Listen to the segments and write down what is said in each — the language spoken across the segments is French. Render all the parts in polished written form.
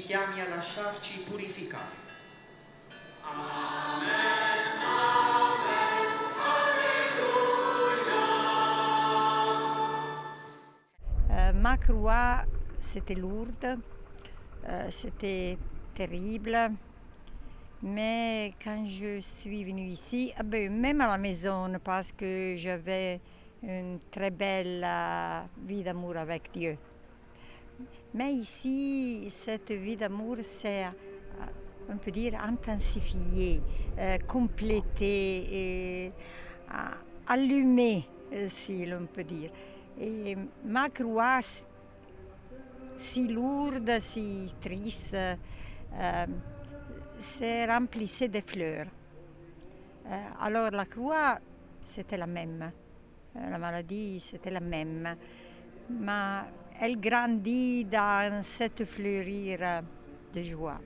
chiami a lasciarci purificare. Ma croix, c'était lourde, c'était terrible. Mais quand je suis venue ici, même à la maison, parce que j'avais une très belle vie d'amour avec Dieu. Mais ici, cette vie d'amour s'est, on peut dire, intensifiée, complétée et allumée, si l'on peut dire. Et ma croix, si lourde, si triste, se remplissait de fleurs. Alors la croix, c'était la même. La maladie, c'était la même. Mais elle grandit dans cette fleurir de joie.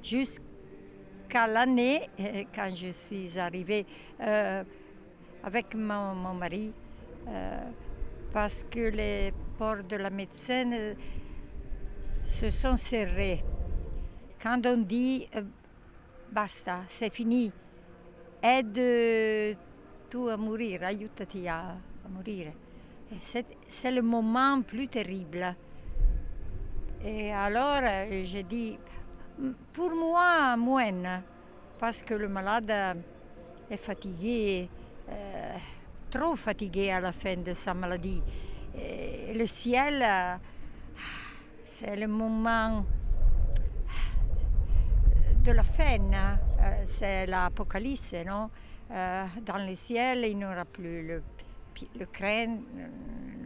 Jusqu'à l'année, quand je suis arrivée avec mon mari, parce que les portes de la médecine se sont serrées. Quand on dit basta, c'est fini, aide tu a mourir, aiutati a morire. C'est le moment plus terrible. Et alors j'ai dit, pour moi, moins, parce que le malade est fatigué, trop fatigué à la fin de sa maladie. Et le ciel, c'est le moment de la fin, c'est l'apocalypse, non? Dans le ciel, il n'y aura plus le crâne,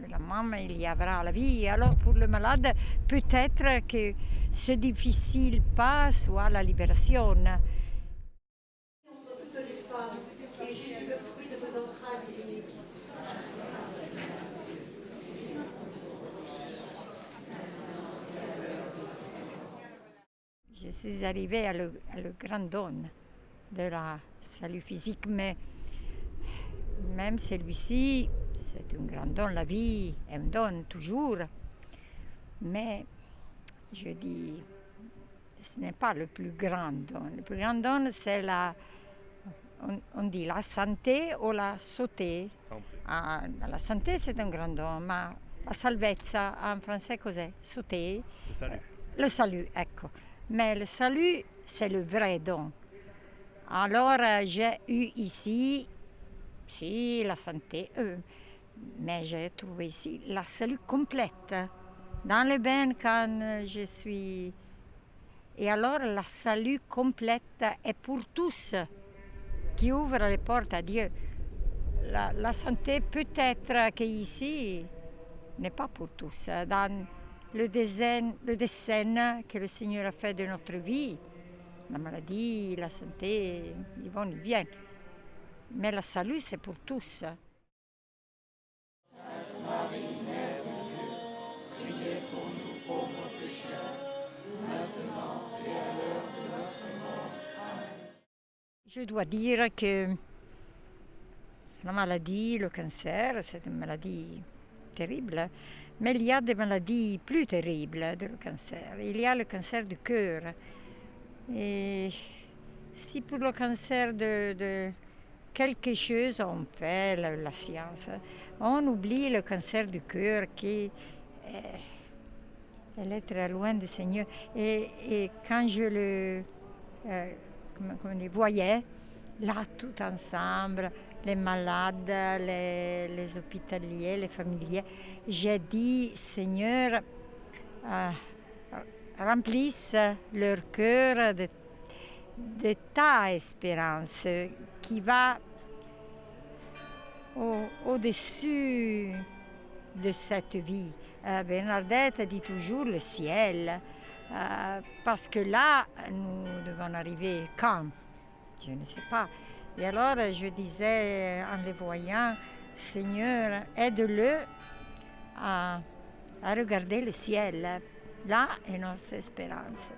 la maman, il y aura la vie. Alors pour le malade, peut-être que ce difficile pas soit la libération. Je suis arrivée à le grand don de la salut physique, mais même celui-ci, c'est un grand don. La vie est un don toujours. Mais je dis, ce n'est pas le plus grand don. Le plus grand don, c'est on dit la santé ou la sauté. La santé, c'est un grand don, ma la salvezza en français, cos'è? Sauté. Le salut. Le salut, ecco. Mais le salut, c'est le vrai don. Alors, j'ai eu ici, si, la santé, mais j'ai trouvé ici la salut complète. Dans le bain, quand je suis... Et alors, la salut complète est pour tous qui ouvrent les portes à Dieu. La santé, peut-être qu'ici, n'est pas pour tous. Dans le dessin que le Seigneur a fait de notre vie, la maladie, la santé, ils vont, ils viennent. Mais le salut, c'est pour tous. Sainte Marie, Mère de Dieu, priez pour nous pauvres pécheurs, maintenant et à l'heure de notre mort. Amen. Je dois dire que la maladie, le cancer, c'est une maladie terrible. Mais il y a des maladies plus terribles que le cancer. Il y a le cancer du cœur. Et si pour le cancer de quelque chose on fait la science, on oublie le cancer du cœur qui elle est très loin du Seigneur. Et quand je le voyais, là, tout ensemble, les malades, les hospitaliers, les familiers, j'ai dit, Seigneur, remplisse leur cœur de ta espérance qui va au-dessus de cette vie. Bernadette dit toujours le ciel, parce que là, nous devons arriver quand? Je ne sais pas. Et alors, je disais en les voyant, Seigneur, aide-le à regarder le ciel. Là est notre espérance.